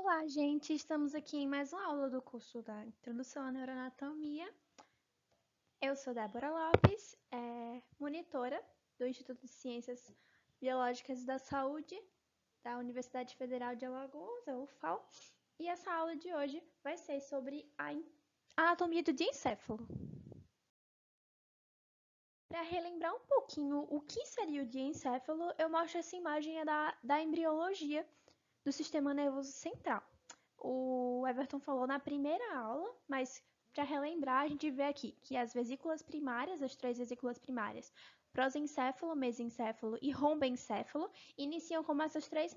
Olá, gente! Estamos aqui em mais uma aula do curso da Introdução à Neuroanatomia. Eu sou Débora Lopes, monitora do Instituto de Ciências Biológicas e da Saúde da Universidade Federal de Alagoas, a UFAL, e essa aula de hoje vai ser sobre a anatomia do diencéfalo. Para relembrar um pouquinho o que seria o diencéfalo, eu mostro essa imagem da embriologia do sistema nervoso central. O Everton falou na primeira aula, mas para relembrar, a gente vê aqui que as vesículas primárias, as três vesículas primárias, prosencéfalo, mesencéfalo e rombencéfalo, iniciam como essas três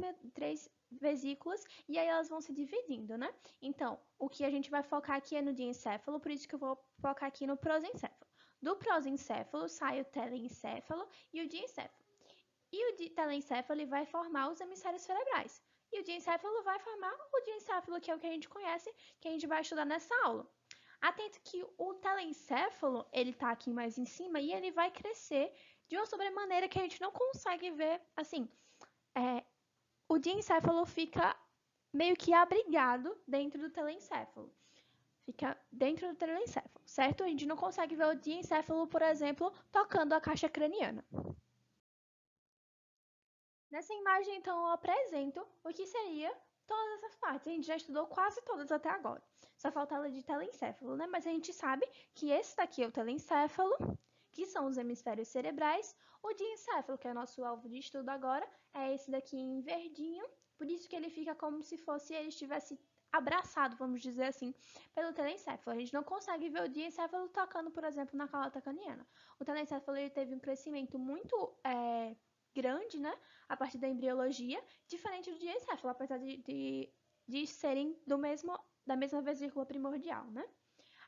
vesículas e aí elas vão se dividindo, né? Então, o que a gente vai focar aqui é no diencéfalo, por isso que eu vou focar aqui no prosencéfalo. Do prosencéfalo sai o telencéfalo e o diencéfalo. E o telencéfalo vai formar os hemisférios cerebrais. E o diencéfalo vai formar o diencéfalo, que é o que a gente conhece, que a gente vai estudar nessa aula. Atento que o telencéfalo, ele está aqui mais em cima e ele vai crescer de uma sobremaneira que a gente não consegue ver, assim, o diencéfalo fica meio que abrigado dentro do telencéfalo. Fica dentro do telencéfalo, certo? A gente não consegue ver o diencéfalo, por exemplo, tocando a caixa craniana. Nessa imagem, então, eu apresento o que seria todas essas partes. A gente já estudou quase todas até agora. Só falta a de telencéfalo, né? Mas a gente sabe que esse daqui é o telencéfalo, que são os hemisférios cerebrais. O diencéfalo, que é o nosso alvo de estudo agora, é esse daqui em verdinho. Por isso que ele fica como se fosse ele estivesse abraçado, vamos dizer assim, pelo telencéfalo. A gente não consegue ver o diencéfalo tocando, por exemplo, na calota craniana. O telencéfalo ele teve um crescimento muito grande, né, a partir da embriologia, diferente do diencéfalo, apesar de serem da mesma vesícula primordial, né?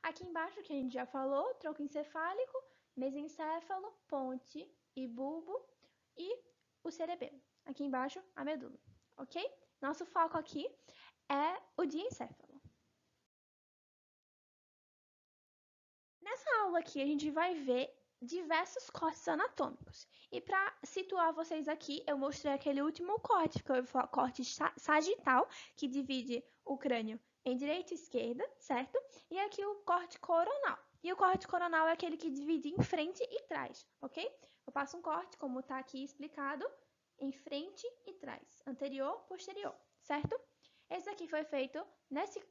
Aqui embaixo, que a gente já falou, tronco encefálico, mesencéfalo, ponte e bulbo e o cerebelo. Aqui embaixo, a medula, ok? Nosso foco aqui é o diencéfalo. Nessa aula aqui, a gente vai ver diversos cortes anatômicos. E para situar vocês aqui, eu mostrei aquele último corte, que foi o corte sagital, que divide o crânio em direita e esquerda, certo? E aqui o corte coronal. E o corte coronal é aquele que divide em frente e trás, ok? Eu passo um corte, como está aqui explicado, em frente e trás, anterior, posterior, certo? Esse aqui foi feito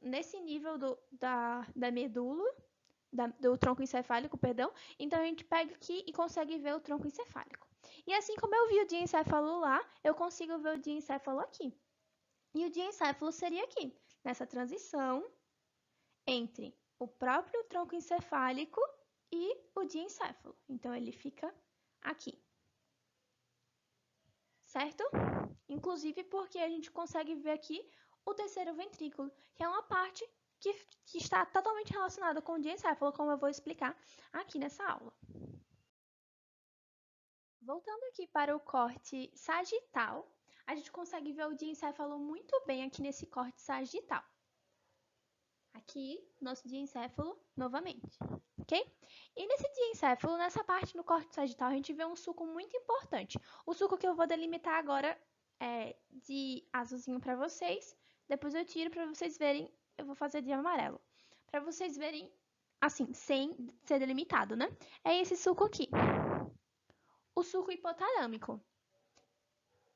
nesse nível da medula, do tronco encefálico, perdão. Então, a gente pega aqui e consegue ver o tronco encefálico. E assim como eu vi o diencéfalo lá, eu consigo ver o diencéfalo aqui. E o diencéfalo seria aqui, nessa transição entre o próprio tronco encefálico e o diencéfalo. Então, ele fica aqui. Certo? Inclusive porque a gente consegue ver aqui o terceiro ventrículo, que é uma parte que está totalmente relacionada com o diencéfalo, como eu vou explicar aqui nessa aula. Voltando aqui para o corte sagital, a gente consegue ver o diencéfalo muito bem aqui nesse corte sagital. Aqui, nosso diencéfalo novamente, ok? E nesse diencéfalo, nessa parte no corte sagital, a gente vê um sulco muito importante. O sulco que eu vou delimitar agora é de azulzinho para vocês, depois eu tiro para vocês verem, eu vou fazer de amarelo. Para vocês verem, assim, sem ser delimitado, né? É esse sulco aqui. O sulco hipotalâmico.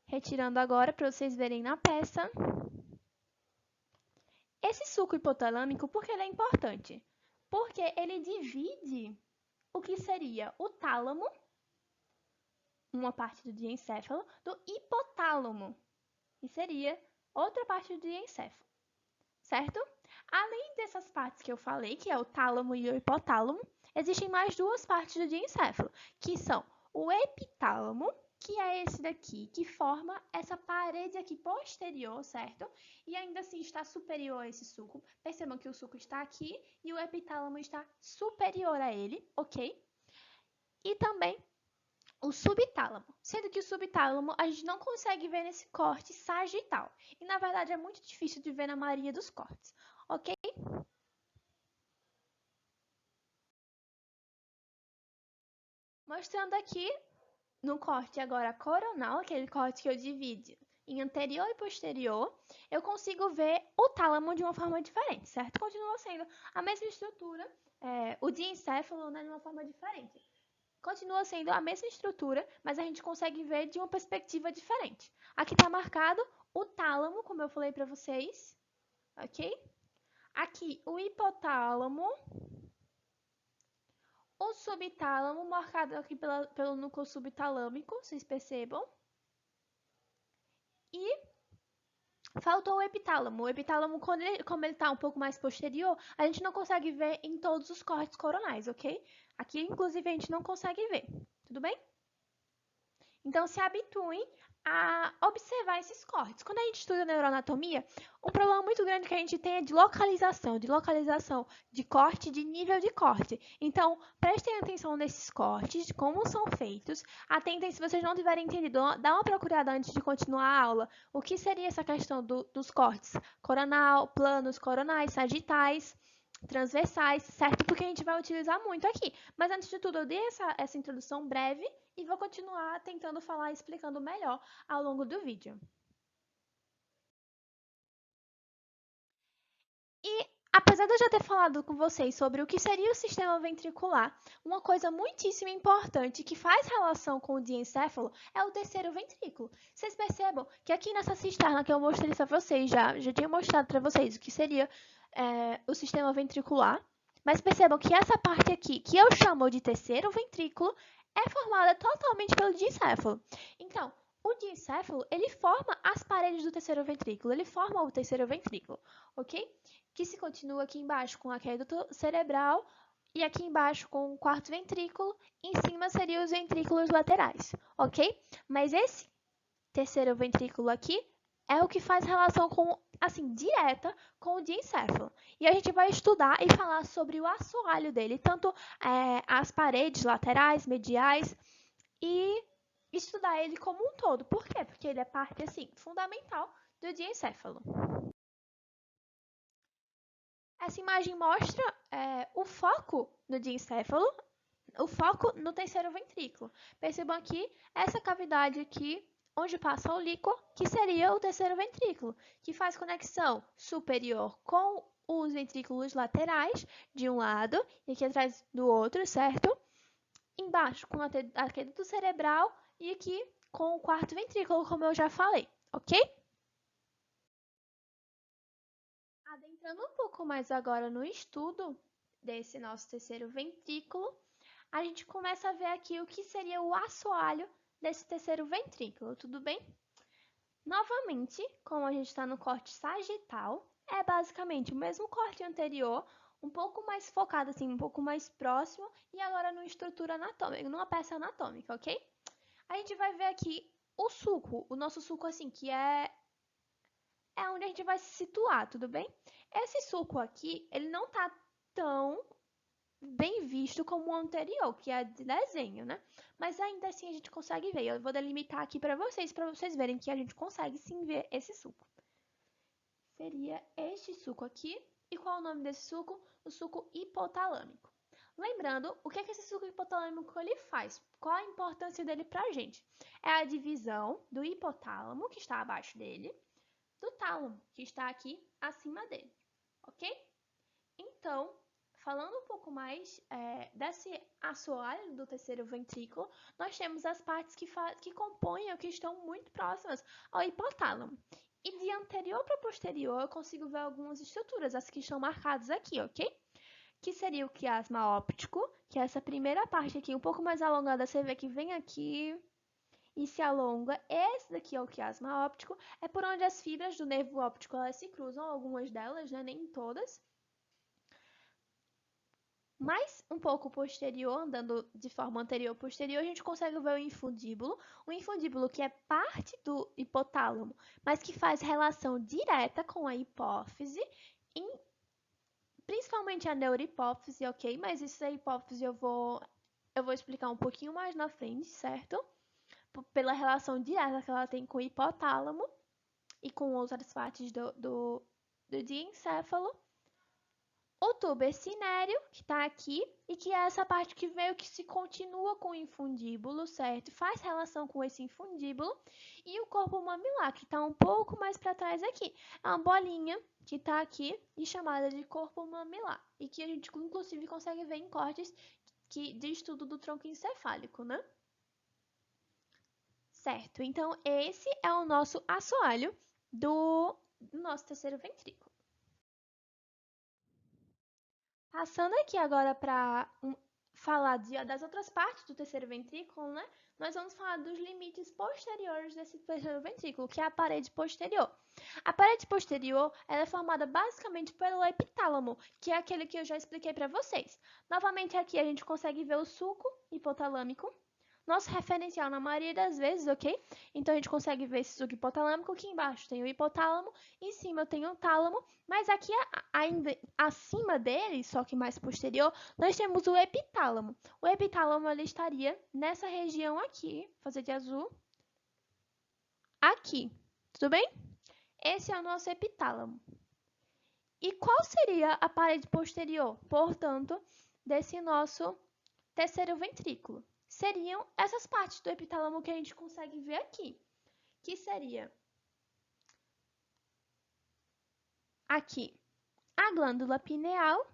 Retirando agora para vocês verem na peça. Esse sulco hipotalâmico, por que ele é importante? Porque ele divide o que seria o tálamo, uma parte do diencéfalo, do hipotálamo, que seria outra parte do diencéfalo, certo? Além dessas partes que eu falei, que é o tálamo e o hipotálamo, existem mais duas partes do diencéfalo, que são o epitálamo, que é esse daqui, que forma essa parede aqui posterior, certo? E ainda assim está superior a esse sulco. Percebam que o sulco está aqui e o epitálamo está superior a ele, ok? E também o subtálamo, sendo que o subtálamo a gente não consegue ver nesse corte sagital. E na verdade é muito difícil de ver na maioria dos cortes, ok? Mostrando aqui no corte agora coronal, aquele corte que eu divido em anterior e posterior, eu consigo ver o tálamo de uma forma diferente, certo? Continua sendo a mesma estrutura, o diencéfalo, né, de uma forma diferente. Continua sendo a mesma estrutura, mas a gente consegue ver de uma perspectiva diferente. Aqui está marcado o tálamo, como eu falei para vocês, ok? Aqui o hipotálamo, o subtálamo, marcado aqui pelo núcleo subtalâmico, vocês percebam. E faltou o epitálamo. O epitálamo, como ele está um pouco mais posterior, a gente não consegue ver em todos os córtex coronais, ok? Aqui, inclusive, a gente não consegue ver. Tudo bem? Então, se habituem a observar esses cortes. Quando a gente estuda neuroanatomia, um problema muito grande que a gente tem é de localização de corte, de nível de corte. Então, prestem atenção nesses cortes, de como são feitos. Atentem, se vocês não tiverem entendido, dá uma procurada antes de continuar a aula. O que seria essa questão dos cortes? Coronal, planos coronais, sagitais, transversais, certo? Porque a gente vai utilizar muito aqui. Mas antes de tudo, eu dei essa introdução breve e vou continuar tentando falar e explicando melhor ao longo do vídeo. E apesar de eu já ter falado com vocês sobre o que seria o sistema ventricular, uma coisa muitíssimo importante que faz relação com o diencéfalo é o terceiro ventrículo. Vocês percebam que aqui nessa cisterna que eu mostrei para vocês, já tinha mostrado para vocês o que seria o sistema ventricular, mas percebam que essa parte aqui, que eu chamo de terceiro ventrículo, é formada totalmente pelo diencéfalo. Então, o diencéfalo, ele forma as paredes do terceiro ventrículo, ele forma o terceiro ventrículo, ok? Que se continua aqui embaixo com aqueduto cerebral e aqui embaixo com o quarto ventrículo, em cima seriam os ventrículos laterais, ok? Mas esse terceiro ventrículo aqui é o que faz relação com, assim, direta com o diencéfalo. E a gente vai estudar e falar sobre o assoalho dele, tanto as paredes laterais, mediais, e estudar ele como um todo. Por quê? Porque ele é parte, assim, fundamental do diencéfalo. Essa imagem mostra o foco do diencéfalo, o foco no terceiro ventrículo. Percebam aqui essa cavidade aqui, onde passa o líquor, que seria o terceiro ventrículo, que faz conexão superior com os ventrículos laterais de um lado e aqui atrás do outro, certo? Embaixo com o aqueduto cerebral e aqui com o quarto ventrículo, como eu já falei, ok? Adentrando um pouco mais agora no estudo desse nosso terceiro ventrículo, a gente começa a ver aqui o que seria o assoalho desse terceiro ventrículo, tudo bem? Novamente, como a gente está no corte sagital, é basicamente o mesmo corte anterior, um pouco mais focado, assim, um pouco mais próximo, e agora numa estrutura anatômica, numa peça anatômica, ok? A gente vai ver aqui o sulco, o nosso sulco, assim, que é onde a gente vai se situar, tudo bem? Esse sulco aqui, ele não tá tão bem visto como o anterior, que é de desenho, né? Mas ainda assim a gente consegue ver. Eu vou delimitar aqui para vocês verem que a gente consegue sim ver esse suco. Seria este suco aqui. E qual é o nome desse suco? O suco hipotalâmico. Lembrando, o que esse suco hipotalâmico ele faz? Qual a importância dele para a gente? É a divisão do hipotálamo, que está abaixo dele, do tálamo, que está aqui acima dele, ok? Então, falando um pouco mais desse assoalho do terceiro ventrículo, nós temos as partes que compõem ou que estão muito próximas ao hipotálamo. E de anterior para posterior, eu consigo ver algumas estruturas, as que estão marcadas aqui, ok? Que seria o quiasma óptico, que é essa primeira parte aqui, um pouco mais alongada, você vê que vem aqui e se alonga. Esse daqui é o quiasma óptico, é por onde as fibras do nervo óptico elas se cruzam, algumas delas, né, nem todas. Mais um pouco posterior, andando de forma anterior-posterior, a gente consegue ver o infundíbulo que é parte do hipotálamo, mas que faz relação direta com a hipófise, principalmente a neurohipófise, ok? Mas isso da hipófise eu vou explicar um pouquinho mais na frente, certo? Pela relação direta que ela tem com o hipotálamo e com outras partes do diencéfalo. o tuber cinério, que está aqui, e que é essa parte que meio que se continua com o infundíbulo, certo? Faz relação com esse infundíbulo. E o corpo mamilar, que está um pouco mais para trás aqui. É uma bolinha que está aqui e chamada de corpo mamilar. E que a gente, inclusive, consegue ver em cortes de estudo do tronco encefálico, né? Certo, então esse é o nosso assoalho do nosso terceiro ventrículo. Passando aqui agora para falar das outras partes do terceiro ventrículo, né? Nós vamos falar dos limites posteriores desse terceiro ventrículo, que é a parede posterior. A parede posterior ela é formada basicamente pelo epitálamo, que é aquele que eu já expliquei para vocês. Novamente aqui a gente consegue ver o sulco hipotalâmico, nosso referencial na maioria das vezes, ok? Então a gente consegue ver esse sulco hipotalâmico, aqui embaixo tem o hipotálamo, em cima eu tenho o tálamo, mas aqui ainda acima dele, só que mais posterior, nós temos o epitálamo. O epitálamo ele estaria nessa região aqui, vou fazer de azul, aqui, tudo bem? Esse é o nosso epitálamo. E qual seria a parede posterior, portanto, desse nosso terceiro ventrículo? Seriam essas partes do epitálamo que a gente consegue ver aqui, que seria aqui a glândula pineal,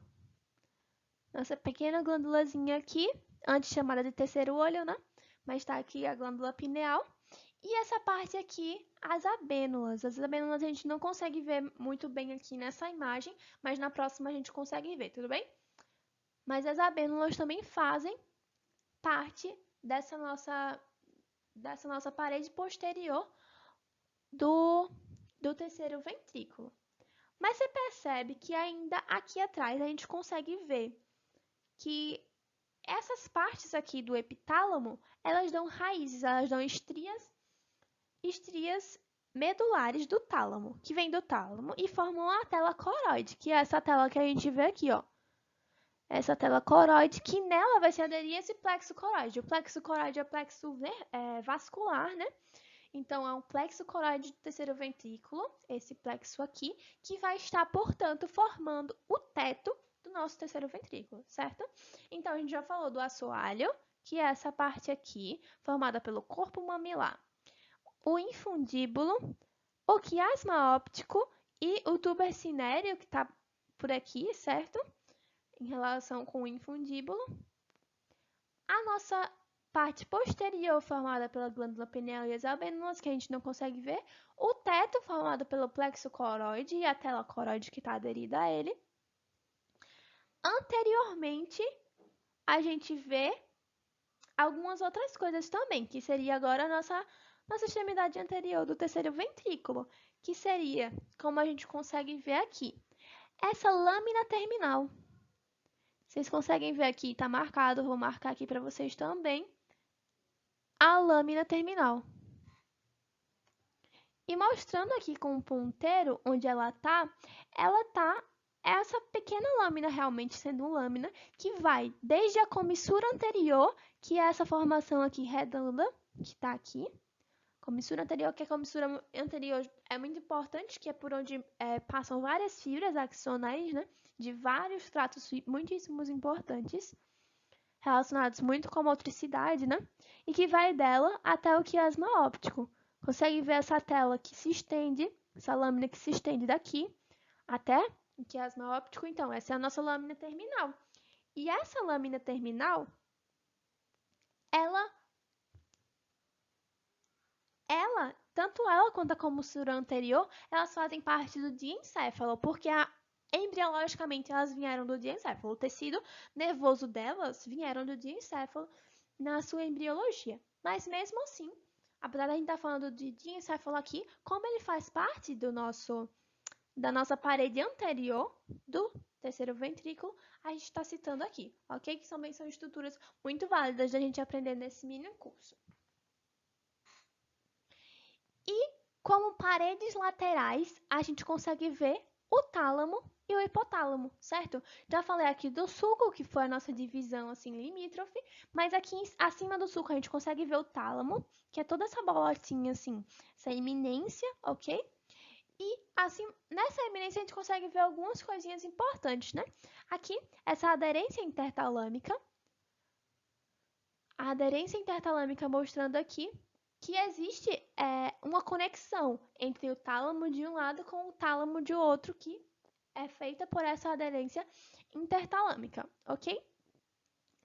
nossa pequena glândulazinha aqui, antes chamada de terceiro olho, né? Mas está aqui a glândula pineal. E essa parte aqui, as abênulas. As abênulas a gente não consegue ver muito bem aqui nessa imagem, mas na próxima a gente consegue ver, tudo bem? Mas as abênulas também fazem parte dessa nossa parede posterior do terceiro ventrículo. Mas você percebe que ainda aqui atrás a gente consegue ver que essas partes aqui do epitálamo, elas dão raízes, elas dão estrias medulares do tálamo, que vem do tálamo e formam a tela coroide, que é essa tela que a gente vê aqui, ó. Essa tela coroide, que nela vai se aderir esse plexo coroide. O plexo coroide é o plexo vascular, né? Então, é um plexo coroide do terceiro ventrículo, esse plexo aqui, que vai estar, portanto, formando o teto do nosso terceiro ventrículo, certo? Então, a gente já falou do assoalho, que é essa parte aqui, formada pelo corpo mamilar, o infundíbulo, o quiasma óptico e o tuber cinéreo, que está por aqui, certo? Em relação com o infundíbulo. A nossa parte posterior, formada pela glândula pineal e as abênulas, que a gente não consegue ver. O teto, formado pelo plexo coroide e a tela coroide que está aderida a ele. Anteriormente, a gente vê algumas outras coisas também, que seria agora a nossa extremidade anterior do terceiro ventrículo, que seria, como a gente consegue ver aqui, essa lâmina terminal. Vocês conseguem ver aqui, está marcado, vou marcar aqui para vocês também, a lâmina terminal. E mostrando aqui com o ponteiro onde ela tá essa pequena lâmina realmente sendo lâmina, que vai desde a comissura anterior, que é essa formação aqui redonda, que está aqui. Comissura anterior, que a comissura anterior é muito importante, que é por onde passam várias fibras axonais, né? De vários tratos muitíssimos importantes, relacionados muito com a motricidade, né? E que vai dela até o quiasma óptico. Consegue ver essa tela que se estende, essa lâmina que se estende daqui até o quiasma óptico. Então, essa é a nossa lâmina terminal. E essa lâmina terminal, tanto ela quanto a comissura anterior, elas fazem parte do diencéfalo, porque embriologicamente elas vieram do diencéfalo. O tecido nervoso delas vieram do diencéfalo na sua embriologia. Mas mesmo assim, apesar de a gente estar falando de diencéfalo aqui, como ele faz parte da nossa parede anterior do terceiro ventrículo, a gente está citando aqui, ok? Que também são estruturas muito válidas da gente aprender nesse mini curso. E como paredes laterais, a gente consegue ver o tálamo e o hipotálamo, certo? Já falei aqui do sulco, que foi a nossa divisão assim limítrofe, mas aqui acima do sulco a gente consegue ver o tálamo, que é toda essa bolotinha assim, essa eminência, ok? E assim, nessa eminência a gente consegue ver algumas coisinhas importantes, né? Aqui, essa aderência intertalâmica. A aderência intertalâmica mostrando aqui que existe uma conexão entre o tálamo de um lado com o tálamo de outro, que é feita por essa aderência intertalâmica, ok?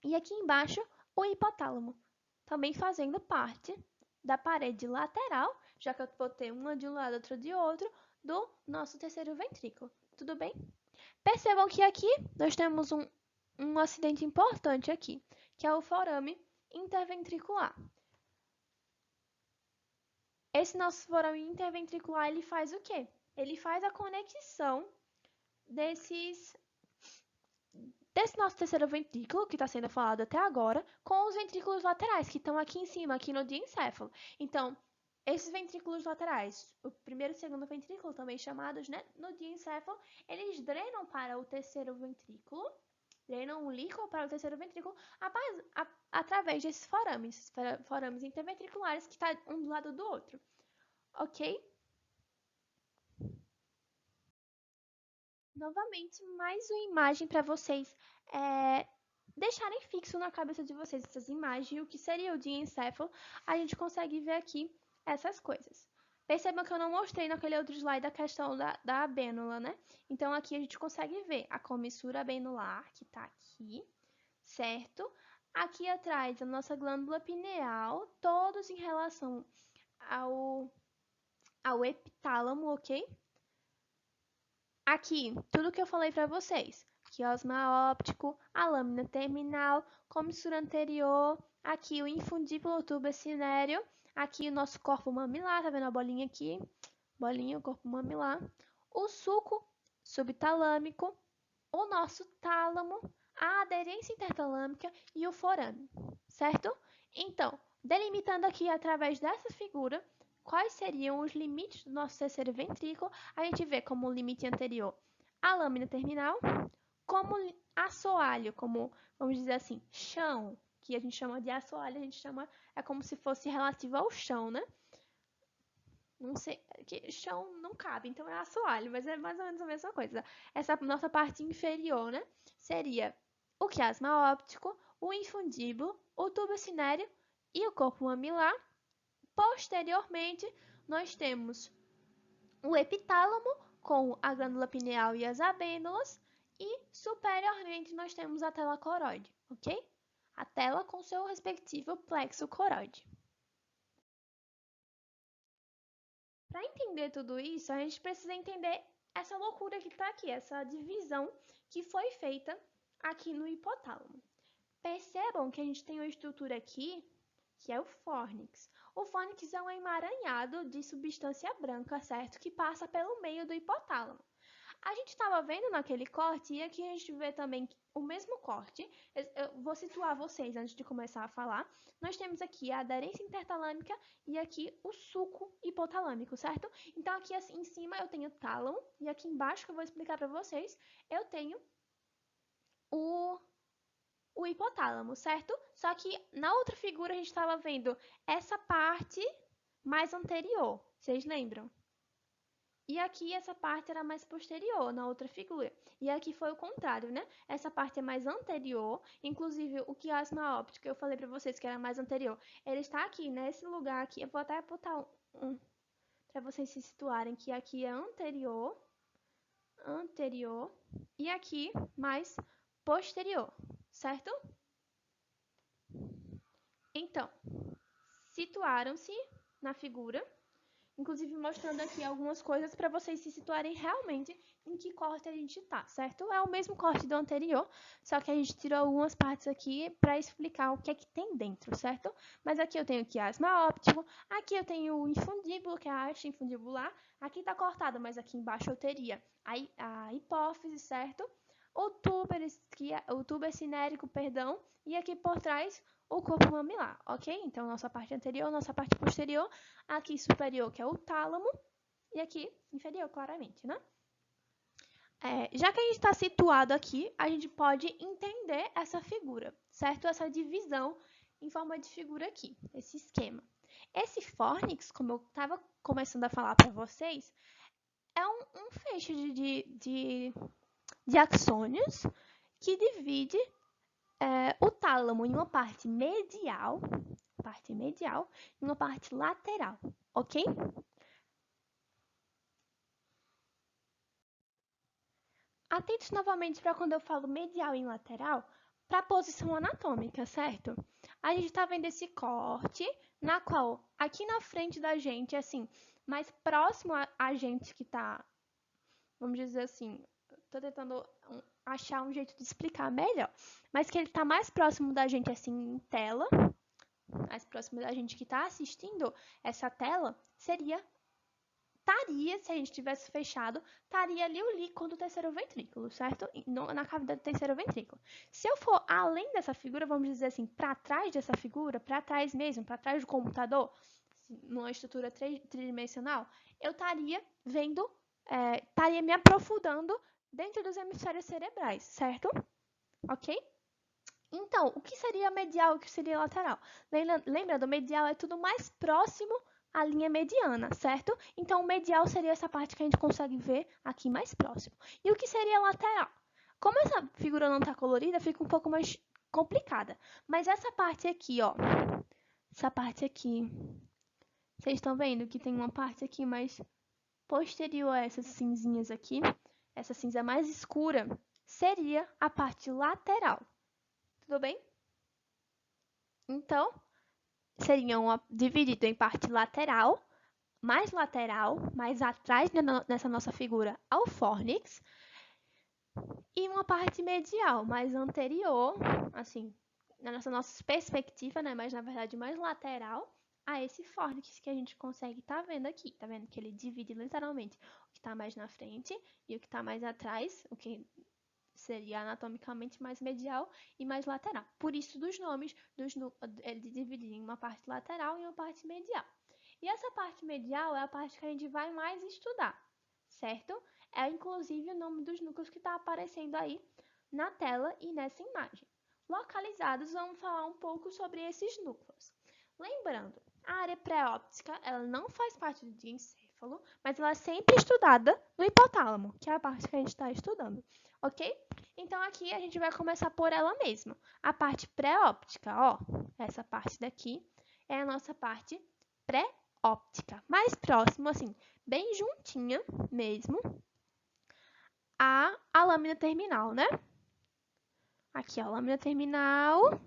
E aqui embaixo, o hipotálamo, também fazendo parte da parede lateral, já que eu botei uma de um lado e outra de outro, do nosso terceiro ventrículo. Tudo bem? Percebam que aqui nós temos um acidente importante aqui, que é o forame interventricular. Esse nosso forame interventricular, ele faz o quê? Ele faz a conexão desse nosso terceiro ventrículo, que está sendo falado até agora, com os ventrículos laterais, que estão aqui em cima, aqui no diencéfalo. Então, esses ventrículos laterais, o primeiro e o segundo ventrículo, também chamados, né, no diencéfalo, eles drenam para o terceiro ventrículo, drenam o líquido para o terceiro ventrículo através desses forames interventriculares que estão um do lado do outro. Ok? Novamente, mais uma imagem para vocês deixarem fixo na cabeça de vocês essas imagens e o que seria o diencéfalo. A gente consegue ver aqui essas coisas. Percebam que eu não mostrei naquele outro slide a questão da abênula, né? Então, aqui a gente consegue ver a comissura abenular, que está aqui, certo? Aqui atrás, a nossa glândula pineal, todos em relação ao epitálamo, ok? Aqui, tudo que eu falei para vocês. Quiosma óptico, a lâmina terminal, comissura anterior, aqui o infundíbulo tubo cinéreo, aqui o nosso corpo mamilar, tá vendo a bolinha aqui? Bolinha, o corpo mamilar. O sulco subtalâmico, o nosso tálamo, a aderência intertalâmica e o forame, certo? Então, delimitando aqui através dessa figura, quais seriam os limites do nosso terceiro ventrículo, a gente vê como limite anterior a lâmina terminal, como assoalho, como, vamos dizer assim, chão, que a gente chama de assoalho, a gente chama, é como se fosse relativo ao chão, né? Não sei, que chão não cabe, então é assoalho, mas é mais ou menos a mesma coisa. Essa nossa parte inferior, né? Seria o quiasma óptico, o infundíbulo, o tubo cinéreo e o corpo mamilar. Posteriormente, nós temos o epitálamo com a glândula pineal e as abênulas e superiormente nós temos a tela coroide, ok? A tela com seu respectivo plexo coroide. Para entender tudo isso, a gente precisa entender essa loucura que está aqui, essa divisão que foi feita aqui no hipotálamo. Percebam que a gente tem uma estrutura aqui, que é o fórnix. O fórnix é um emaranhado de substância branca, certo? Que passa pelo meio do hipotálamo. A gente estava vendo naquele corte, e aqui a gente vê também o mesmo corte. Eu vou situar vocês antes de começar a falar. Nós temos aqui a aderência intertalâmica e aqui o sulco hipotalâmico, certo? Então, aqui assim, em cima eu tenho tálamo, e aqui embaixo, que eu vou explicar para vocês, eu tenho o hipotálamo, certo? Só que na outra figura a gente estava vendo essa parte mais anterior, vocês lembram? E aqui essa parte era mais posterior, na outra figura. E aqui foi o contrário, né? Essa parte é mais anterior, inclusive o quiasma óptico, eu falei para vocês que era mais anterior. Ele está aqui, nesse lugar aqui. Eu vou até botar um para vocês se situarem, que aqui é anterior, e aqui mais posterior, certo? Então, situaram-se na figura, inclusive mostrando aqui algumas coisas para vocês se situarem realmente em que corte a gente tá, certo? É o mesmo corte do anterior, só que a gente tirou algumas partes aqui para explicar o que é que tem dentro, certo? Mas aqui eu tenho o quiasma óptico, aqui eu tenho o infundíbulo, que é a haste infundibular, aqui tá cortado, mas aqui embaixo eu teria a hipófise, certo? O tubo cinérico, perdão, e aqui por trás o corpo mamilar, ok? Então, nossa parte anterior, nossa parte posterior, aqui superior, que é o tálamo, e aqui inferior, claramente, né? Já que a gente está situado aqui, a gente pode entender essa figura, certo? Essa divisão em forma de figura aqui, esse esquema. Esse fórnix, como eu estava começando a falar para vocês, feixe de axônios que divide o tálamo em uma parte medial e uma parte lateral, ok? Atentos novamente para quando eu falo medial e lateral, para a posição anatômica, certo? A gente está vendo esse corte, na qual aqui na frente da gente, assim, mais próximo a gente que está, vamos dizer assim, estou tentando achar um jeito de explicar melhor, mas que ele está mais próximo da gente, assim, em tela, mais próximo da gente que está assistindo essa tela, se a gente tivesse fechado, estaria ali o líquido do terceiro ventrículo, certo? Na cavidade do terceiro ventrículo. Se eu for além dessa figura, vamos dizer assim, para trás dessa figura, para trás mesmo, para trás do computador, numa estrutura tridimensional, eu estaria vendo, estaria me aprofundando dentro dos hemisférios cerebrais, certo? Ok? Então, o que seria medial e o que seria lateral? Lembra do medial é tudo mais próximo à linha mediana, certo? Então, o medial seria essa parte que a gente consegue ver aqui mais próximo. E o que seria lateral? Como essa figura não está colorida, fica um pouco mais complicada. Mas essa parte aqui, ó, essa parte aqui, vocês estão vendo que tem uma parte aqui mais posterior a essas cinzinhas aqui, essa cinza mais escura, seria a parte lateral. Tudo bem? Então, seriam dividido em parte lateral, mais atrás nessa nossa figura ao fórnix, e uma parte medial, mais anterior, assim, na nossa perspectiva, né, mas na verdade mais lateral a esse fórnix que a gente consegue estar vendo aqui. Tá vendo que ele divide literalmente o que está mais na frente e o que está mais atrás, o que seria anatomicamente mais medial e mais lateral. Por isso, dos nomes, ele divide em uma parte lateral e uma parte medial. E essa parte medial é a parte que a gente vai mais estudar, certo? É inclusive o nome dos núcleos que está aparecendo aí na tela e nessa imagem. Localizados, vamos falar um pouco sobre esses núcleos. Lembrando, a área pré-óptica, ela não faz parte do diencéfalo, mas ela é sempre estudada no hipotálamo, que é a parte que a gente está estudando, ok? Então, aqui a gente vai começar por ela mesma. A parte pré-óptica, ó, essa parte daqui é a nossa parte pré-óptica. Mais próximo, assim, bem juntinha mesmo a lâmina terminal, né? Aqui, ó, a lâmina terminal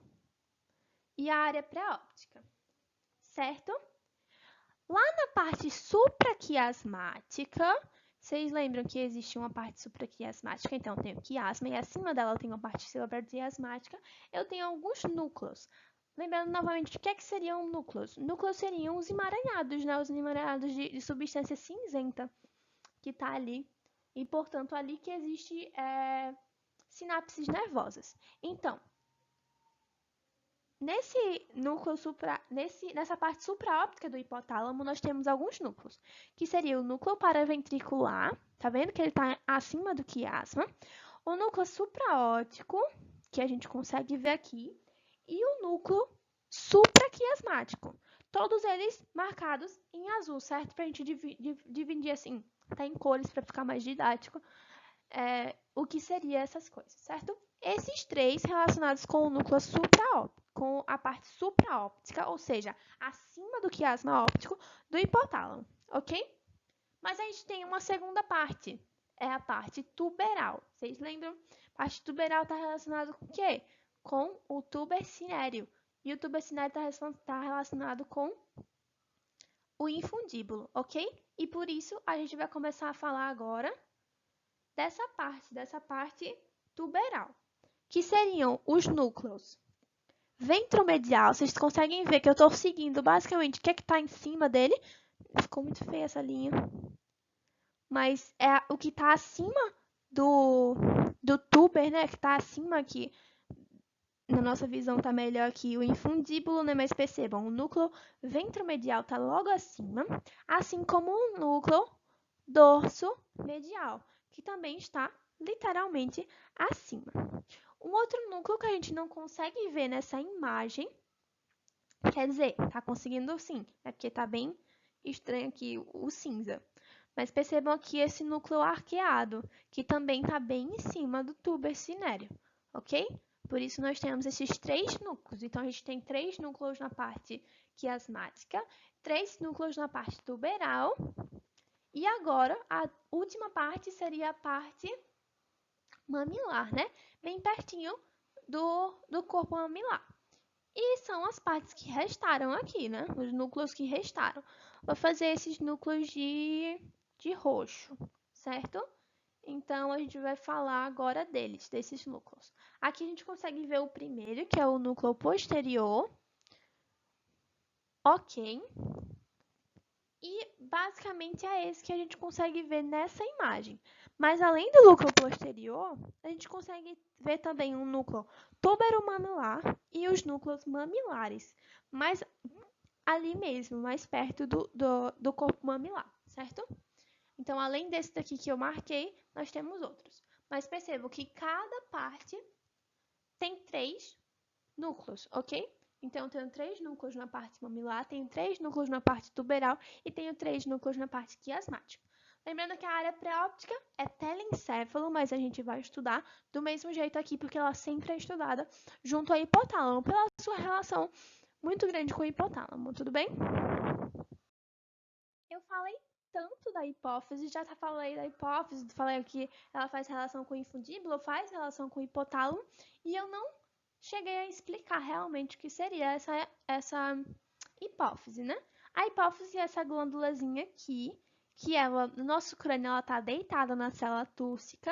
e a área pré-óptica, certo? Lá na parte supraquiasmática, vocês lembram que existe uma parte supraquiasmática? Então, eu tenho quiasma e acima dela eu tenho uma parte supraquiasmática. Eu tenho alguns núcleos. Lembrando novamente, o que seriam núcleos? Núcleos seriam os emaranhados, né? Os emaranhados de substância cinzenta que está ali. E, portanto, ali que existe sinapses nervosas. Então, nessa parte supraóptica do hipotálamo, nós temos alguns núcleos, que seria o núcleo paraventricular, tá vendo que ele está acima do quiasma, o núcleo supraóptico, que a gente consegue ver aqui, e o núcleo supraquiasmático. Todos eles marcados em azul, certo? Para a gente dividir assim, até em cores para ficar mais didático, o que seria essas coisas, certo? Esses três relacionados com o núcleo supraóptico, com a parte supraóptica, ou seja, acima do quiasma óptico do hipotálamo, ok? Mas a gente tem uma segunda parte, é a parte tuberal. Vocês lembram? A parte tuberal está relacionada com o quê? Com o tuber cinéreo. E o tuber cinéreo está relacionado com o infundíbulo, ok? E por isso a gente vai começar a falar agora dessa parte tuberal, que seriam os núcleos ventromedial. Vocês conseguem ver que eu estou seguindo basicamente o que está em cima dele. Ficou muito feia essa linha. Mas é o que está acima do tuber, né? Que está acima aqui. Na nossa visão está melhor aqui o infundíbulo, né? Mas percebam, o núcleo ventromedial está logo acima, assim como o núcleo dorso-medial, que também está literalmente acima. Um outro núcleo que a gente não consegue ver nessa imagem, quer dizer, tá conseguindo sim, é porque tá bem estranho aqui o cinza. Mas percebam aqui esse núcleo arqueado, que também está bem em cima do tuber cinéreo, ok? Por isso, nós temos esses 3 núcleos. Então, a gente tem 3 núcleos na parte quiasmática, 3 núcleos na parte tuberal. E agora, a última parte seria a parte mamilar, né? Bem pertinho do corpo mamilar. E são as partes que restaram aqui, né? Os núcleos que restaram. Vou fazer esses núcleos de roxo, certo? Então, a gente vai falar agora deles, desses núcleos. Aqui a gente consegue ver o primeiro, que é o núcleo posterior. Ok. E, basicamente, é esse que a gente consegue ver nessa imagem. Mas, além do núcleo posterior, a gente consegue ver também um núcleo tuberomamilar e os núcleos mamilares. Mas ali mesmo, mais perto do corpo mamilar, certo? Então, além desse daqui que eu marquei, nós temos outros. Mas percebam que cada parte tem 3 núcleos, ok? Então, eu tenho 3 núcleos na parte mamilar, tenho 3 núcleos na parte tuberal e tenho 3 núcleos na parte quiasmática. Lembrando que a área pré-óptica é telencéfalo, mas a gente vai estudar do mesmo jeito aqui, porque ela sempre é estudada junto ao hipotálamo, pela sua relação muito grande com o hipotálamo, tudo bem? Eu falei tanto da hipófise, já falei da hipófise, falei que ela faz relação com o infundíbulo, faz relação com o hipotálamo, e eu não cheguei a explicar realmente o que seria essa hipófise, né? A hipófise é essa glândulazinha aqui, que ela, no nosso crânio, ela está deitada na célula túrcica,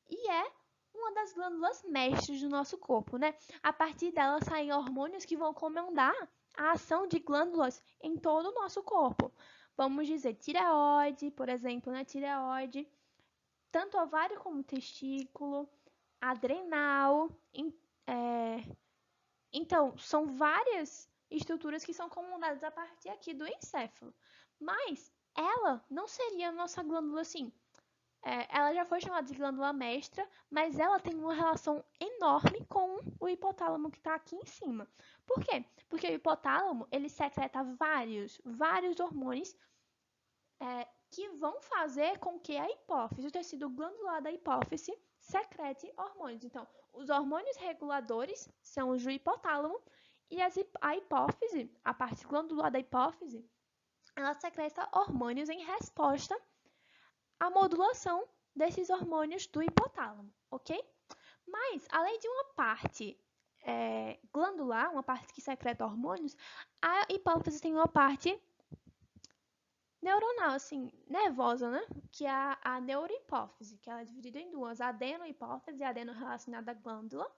e é uma das glândulas mestres do nosso corpo, né? A partir dela saem hormônios que vão comandar a ação de glândulas em todo o nosso corpo. Vamos dizer, tireoide, por exemplo, né? Tireoide, tanto ovário como testículo, adrenal. Então, são várias estruturas que são comandadas a partir aqui do encéfalo. Mas ela não seria a nossa glândula assim. Ela já foi chamada de glândula mestra, mas ela tem uma relação enorme com o hipotálamo que está aqui em cima. Por quê? Porque o hipotálamo ele secreta vários hormônios que vão fazer com que a hipófise, o tecido glandular da hipófise, secrete hormônios. Então, os hormônios reguladores são os do hipotálamo e a hipófise, a parte glandular da hipófise, ela secreta hormônios em resposta à modulação desses hormônios do hipotálamo, ok? Mas, além de uma parte glandular, uma parte que secreta hormônios, a hipófise tem uma parte neuronal, assim, nervosa, né? Que é a neurohipófise, que ela é dividida em duas, a adenohipófise, adeno relacionada à glândula,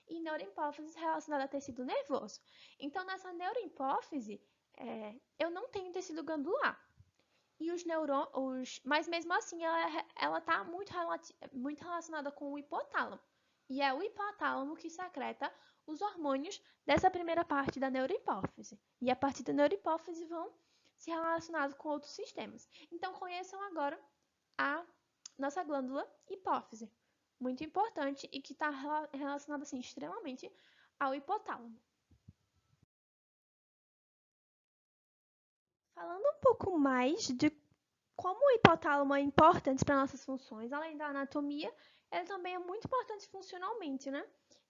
e neurohipófise relacionada a tecido nervoso. Então, nessa neurohipófise, eu não tenho tecido glandular. E mas mesmo assim, ela está muito relacionada com o hipotálamo. E é o hipotálamo que secreta os hormônios dessa primeira parte da neurohipófise. E a partir da neurohipófise vão se relacionar com outros sistemas. Então, conheçam agora a nossa glândula hipófise. Muito importante e que está relacionada assim, extremamente ao hipotálamo. Falando um pouco mais de como o hipotálamo é importante para nossas funções, além da anatomia, ele também é muito importante funcionalmente, né?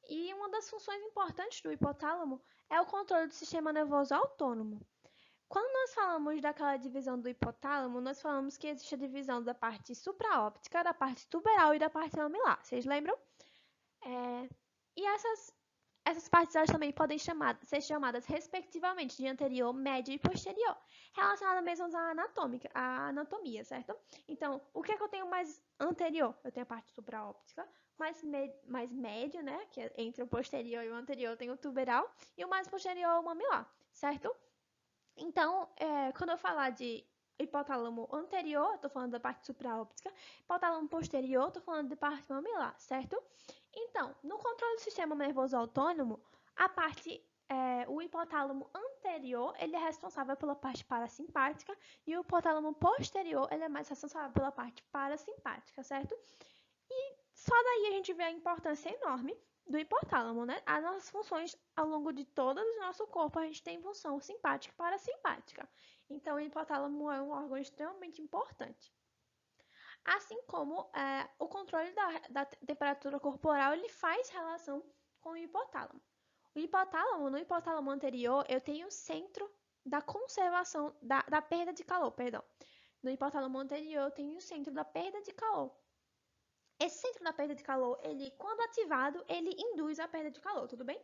E uma das funções importantes do hipotálamo é o controle do sistema nervoso autônomo. Quando nós falamos daquela divisão do hipotálamo, nós falamos que existe a divisão da parte supraóptica, da parte tuberal e da parte mamilar. Vocês lembram? E essas partes elas também podem ser chamadas respectivamente de anterior, médio e posterior, relacionadas mesmo à anatomia, certo? Então, o que é que eu tenho mais anterior? Eu tenho a parte supraóptica, mais médio, né? Que é entre o posterior e o anterior, eu tenho o tuberal, e o mais posterior é o mamilar, certo? Então, quando eu falar de hipotálamo anterior, estou falando da parte supraóptica, hipotálamo posterior, estou falando de parte mamilar, certo? Então, no controle do sistema nervoso autônomo, o hipotálamo anterior, ele é responsável pela parte parasimpática e o hipotálamo posterior, ele é mais responsável pela parte parasimpática, certo? E só daí a gente vê a importância enorme do hipotálamo, né? As nossas funções ao longo de todo o nosso corpo, a gente tem função simpática e parasimpática. Então, o hipotálamo é um órgão extremamente importante. Assim como o controle da temperatura corporal, ele faz relação com o hipotálamo. No hipotálamo anterior, eu tenho o centro da conservação, da perda de calor, perdão. No hipotálamo anterior, eu tenho o centro da perda de calor. Esse centro da perda de calor, ele, quando ativado, ele induz a perda de calor, tudo bem?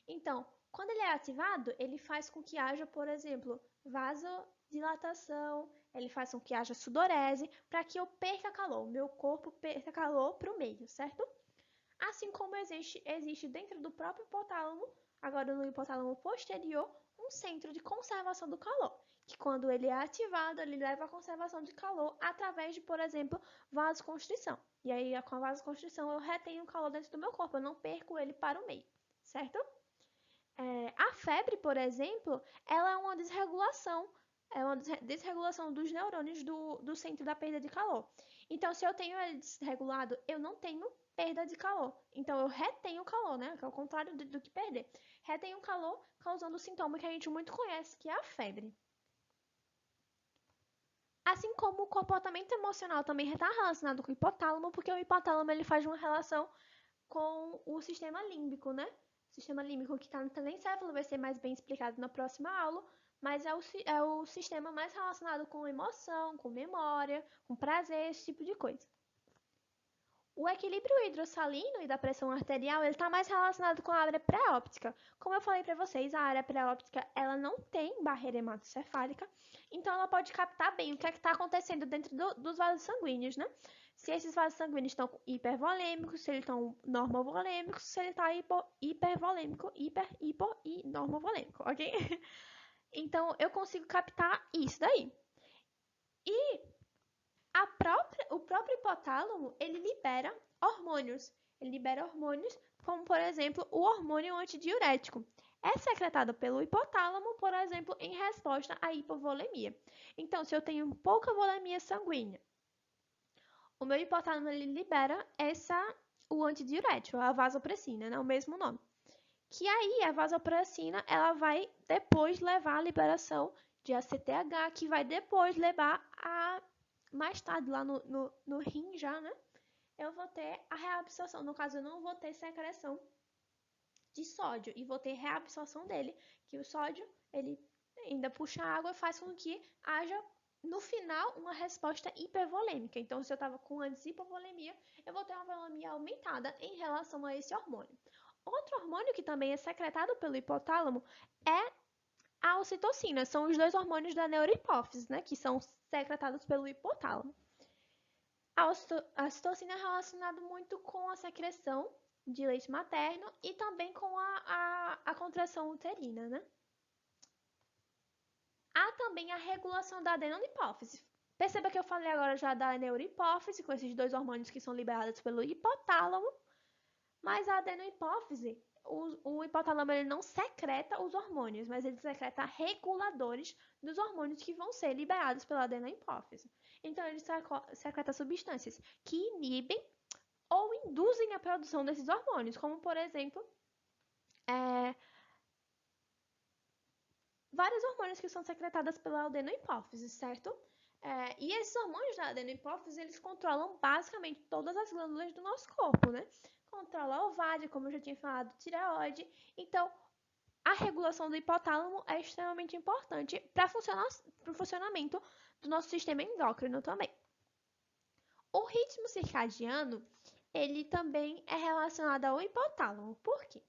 Então, quando ele é ativado, ele faz com que haja, por exemplo, vasodilatação, ele faz com que haja sudorese, para que eu perca calor, meu corpo perca calor para o meio, certo? Assim como existe dentro do próprio hipotálamo, agora no hipotálamo posterior, um centro de conservação do calor, que quando ele é ativado, ele leva à conservação de calor através de, por exemplo, vasoconstrição. E aí, com a vasoconstrição, eu retenho o calor dentro do meu corpo, eu não perco ele para o meio, certo? A febre, por exemplo, ela é uma desregulação dos neurônios do centro da perda de calor. Então, se eu tenho ele desregulado, eu não tenho perda de calor. Então, eu retenho o calor, né? Que é o contrário do que perder. Retenho o calor, causando o sintoma que a gente muito conhece, que é a febre. Assim como o comportamento emocional também está relacionado com o hipotálamo, porque o hipotálamo ele faz uma relação com o sistema límbico, né? O sistema límbico que está no telencéfalo vai ser mais bem explicado na próxima aula, mas é o sistema mais relacionado com emoção, com memória, com prazer, esse tipo de coisa. O equilíbrio hidrossalino e da pressão arterial ele está mais relacionado com a área pré-óptica. Como eu falei para vocês, a área pré-óptica ela não tem barreira hematocefálica, então ela pode captar bem o que é que está acontecendo dentro dos vasos sanguíneos, né? Se esses vasos sanguíneos estão hipervolêmicos, se eles estão normovolêmicos, se ele está hipervolêmico, hipo e normovolêmico, ok? Então eu consigo captar isso daí. E o próprio hipotálamo, ele libera hormônios. Ele libera hormônios como, por exemplo, o hormônio antidiurético. É secretado pelo hipotálamo, por exemplo, em resposta à hipovolemia. Então, se eu tenho pouca volemia sanguínea, o meu hipotálamo ele libera o antidiurético, a vasopressina, né? O mesmo nome. Que aí a vasopressina, ela vai depois levar à liberação de ACTH, que vai depois levar a mais tarde, lá no rim já, né? Eu vou ter a reabsorção. No caso, eu não vou ter secreção de sódio e vou ter reabsorção dele, que o sódio, ele ainda puxa água e faz com que haja, no final, uma resposta hipervolêmica. Então, se eu estava com antes hipovolemia, eu vou ter uma volemia aumentada em relação a esse hormônio. Outro hormônio que também é secretado pelo hipotálamo é a ocitocina. São os dois hormônios da neurohipófise, né? Que são secretados pelo hipotálamo. A ocitocina é relacionada muito com a secreção de leite materno e também com a contração uterina, né? Há também a regulação da adenocipófise. Perceba que eu falei agora já da neurohipófise, com esses dois hormônios que são liberados pelo hipotálamo, mas a adenocipófise, o hipotálamo ele não secreta os hormônios, mas ele secreta reguladores dos hormônios que vão ser liberados pela adenocipófise. Então, ele secreta substâncias que inibem ou induzem a produção desses hormônios, como, por exemplo, vários hormônios que são secretados pela adenocipófise, certo? E esses hormônios da adenocipófise, eles controlam basicamente todas as glândulas do nosso corpo, né? Controla a ovário, como eu já tinha falado, tireoide. Então, a regulação do hipotálamo é extremamente importante para o funcionamento do nosso sistema endócrino também. O ritmo circadiano, ele também é relacionado ao hipotálamo. Por quê?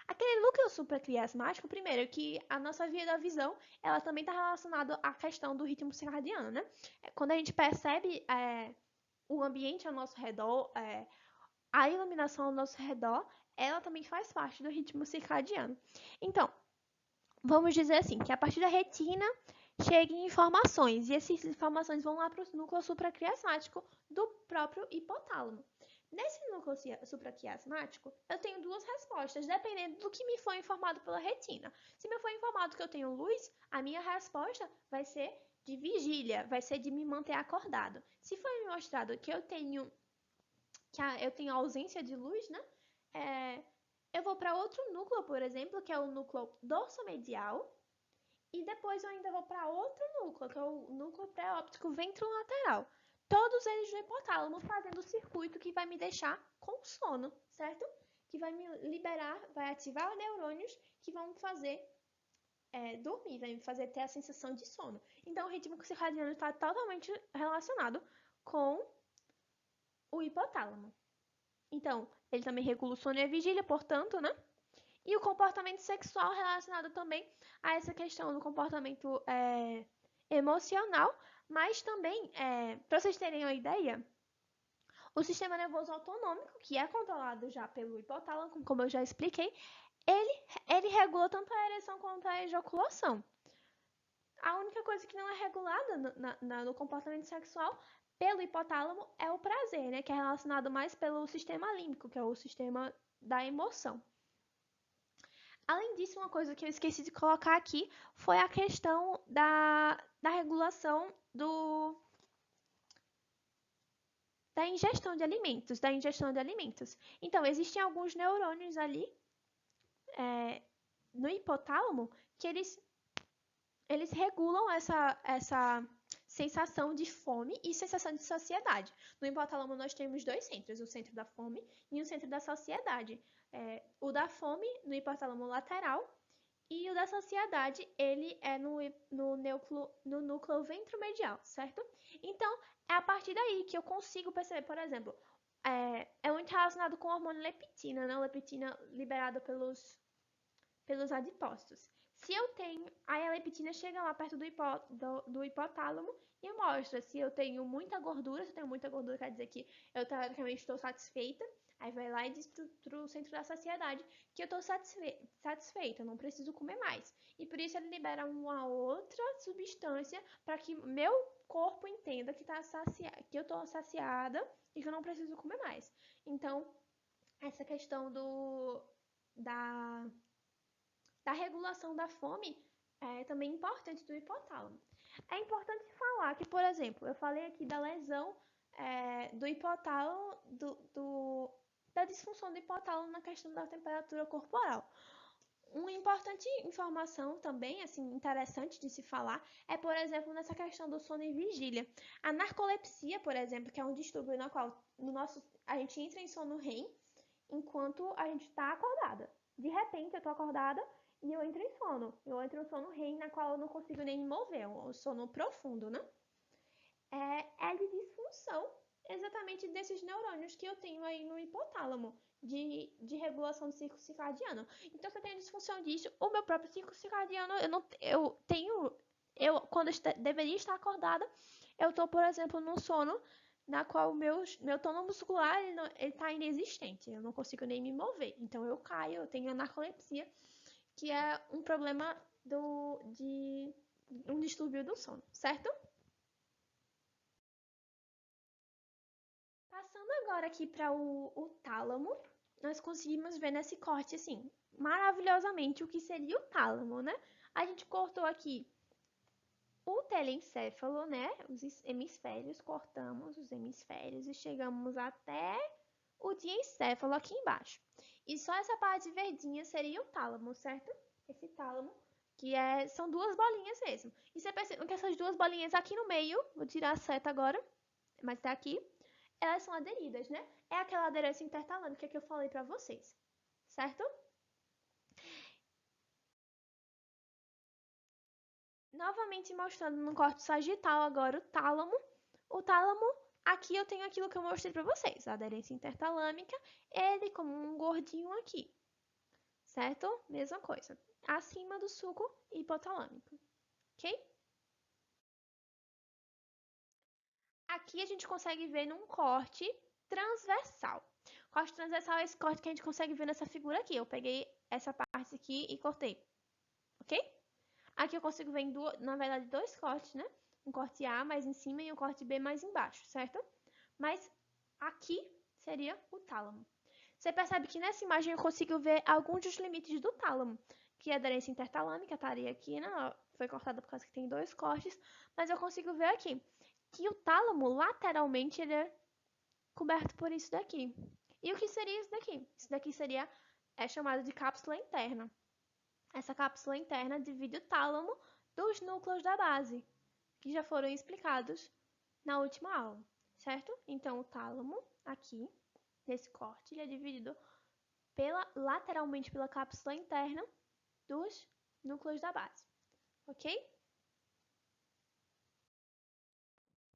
Aquele núcleo supraquiasmático, primeiro, que a nossa via da visão, ela também está relacionada à questão do ritmo circadiano, né? Quando a gente percebe o ambiente ao nosso redor, a iluminação ao nosso redor, ela também faz parte do ritmo circadiano. Então, vamos dizer assim, que a partir da retina cheguem informações, e essas informações vão lá para o núcleo supraquiasmático do próprio hipotálamo. Nesse núcleo supraquiasmático, eu tenho duas respostas, dependendo do que me foi informado pela retina. Se me foi informado que eu tenho luz, a minha resposta vai ser de vigília, vai ser de me manter acordado. Se foi me mostrado que eu tenho ausência de luz, né? Eu vou para outro núcleo, por exemplo, que é o núcleo dorsomedial, e depois eu ainda vou para outro núcleo, que é o núcleo pré-óptico ventrolateral. todos eles no hipotálamo, fazendo o circuito que vai me deixar com sono, certo? Que vai me liberar, vai ativar neurônios que vão fazer dormir, vai me fazer ter a sensação de sono. Então, o ritmo circadiano está totalmente relacionado com o hipotálamo. Então, ele também regula o sono e a vigília, portanto, né? E o comportamento sexual relacionado também a essa questão do comportamento emocional, mas também, para vocês terem uma ideia, o sistema nervoso autonômico, que é controlado já pelo hipotálamo, como eu já expliquei, ele regula tanto a ereção quanto a ejaculação. A única coisa que não é regulada no comportamento sexual pelo hipotálamo é o prazer, né? Que é relacionado mais pelo sistema límbico, que é o sistema da emoção. Além disso, uma coisa que eu esqueci de colocar aqui foi a questão da regulação da ingestão de alimentos, Então, existem alguns neurônios ali no hipotálamo que eles regulam essa sensação de fome e sensação de saciedade. No hipotálamo nós temos dois centros, o centro da fome e o centro da saciedade. O da fome no hipotálamo lateral e o da saciedade, ele é no núcleo ventromedial, certo? Então, é a partir daí que eu consigo perceber, por exemplo, é muito relacionado com o hormônio leptina, né? Leptina liberada pelos adipócitos. Se eu tenho, aí a leptina chega lá perto do hipotálamo e mostra se eu tenho muita gordura. Se eu tenho muita gordura, quer dizer que eu teoricamente estou satisfeita. Aí vai lá e diz pro centro da saciedade que eu estou satisfeita, eu não preciso comer mais. E por isso ele libera uma outra substância para que meu corpo entenda que eu estou saciada e que eu não preciso comer mais. Então, essa questão da regulação da fome é também importante do hipotálamo. É importante falar que, por exemplo, eu falei aqui da lesão do hipotálamo, da disfunção do hipotálamo na questão da temperatura corporal. Uma importante informação também, assim, interessante de se falar, é, por exemplo, nessa questão do sono e vigília. A narcolepsia, por exemplo, que é um distúrbio no qual a gente entra em sono REM enquanto a gente está acordada. De repente, eu estou acordada e eu entro em sono. Eu entro em sono REM, na qual eu não consigo nem me mover, é um sono profundo, né? É de disfunção exatamente desses neurônios que eu tenho aí no hipotálamo, de regulação do ciclo circadiano. Então, se eu tenho disfunção disso, o meu próprio ciclo circadiano, quando eu deveria estar acordada, eu estou, por exemplo, num sono na qual o meu tono muscular ele está inexistente, eu não consigo nem me mover. Então, eu caio, eu tenho narcolepsia, que é um problema de um distúrbio do sono, certo? Passando agora aqui para o tálamo, nós conseguimos ver nesse corte, assim, maravilhosamente o que seria o tálamo, né? A gente cortou aqui o telencéfalo, né? Os hemisférios, cortamos os hemisférios e chegamos até o diencéfalo aqui embaixo. E só essa parte verdinha seria o tálamo, certo? Esse tálamo, que são duas bolinhas mesmo. E você percebe que essas duas bolinhas aqui no meio, vou tirar a seta agora, mas tá aqui, elas são aderidas, né? É aquela aderência intertalâmica que eu falei pra vocês, certo? Novamente mostrando no corte sagital agora o tálamo. O tálamo, aqui eu tenho aquilo que eu mostrei pra vocês, a aderência intertalâmica, ele como um gordinho aqui, certo? Mesma coisa, acima do sulco hipotalâmico, ok? Aqui a gente consegue ver num corte transversal. Corte transversal é esse corte que a gente consegue ver nessa figura aqui. Eu peguei essa parte aqui e cortei, ok? Aqui eu consigo ver, na verdade, dois cortes, né? Um corte A mais em cima e um corte B mais embaixo, certo? Mas aqui seria o tálamo. Você percebe que nessa imagem eu consigo ver alguns dos limites do tálamo, que a aderência intertalâmica estaria aqui, né? Foi cortada por causa que tem dois cortes, mas eu consigo ver aqui que o tálamo, lateralmente, ele é coberto por isso daqui. E o que seria isso daqui? Isso daqui é chamado de cápsula interna. Essa cápsula interna divide o tálamo dos núcleos da base, que já foram explicados na última aula. certo? Então, o tálamo, aqui, nesse corte, ele é dividido lateralmente pela cápsula interna dos núcleos da base, ok?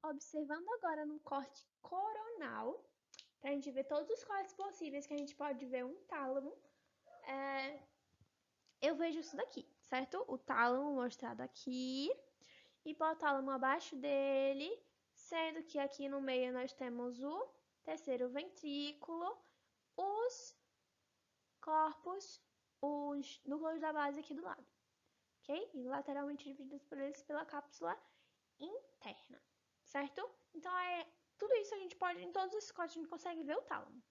Observando agora no corte coronal, para a gente ver todos os cortes possíveis que a gente pode ver um tálamo, eu vejo isso daqui, certo? O tálamo mostrado aqui, hipotálamo abaixo dele, sendo que aqui no meio nós temos o terceiro ventrículo, os corpos, os núcleos da base aqui do lado, ok? E lateralmente divididos por eles pela cápsula interna, certo? Então, tudo isso a gente pode, em todos esses cortes a gente consegue ver o tálamo.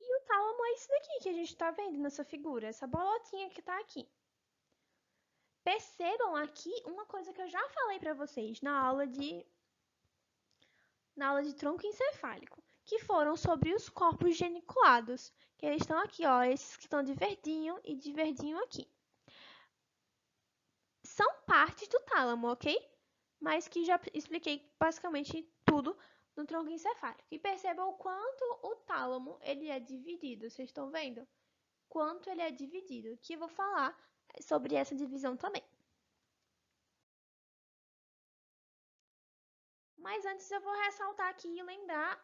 E o tálamo é isso daqui que a gente está vendo nessa figura, essa bolotinha que está aqui. Percebam aqui uma coisa que eu já falei para vocês na aula de tronco encefálico, que foram sobre os corpos geniculados, que eles estão aqui, ó, esses que estão de verdinho e de verdinho aqui. São partes do tálamo, ok? Mas que já expliquei basicamente tudo no tronco encefálico. E percebam o quanto o tálamo ele é dividido, vocês estão vendo? Quanto ele é dividido, que eu vou falar sobre essa divisão também. Mas antes eu vou ressaltar aqui e lembrar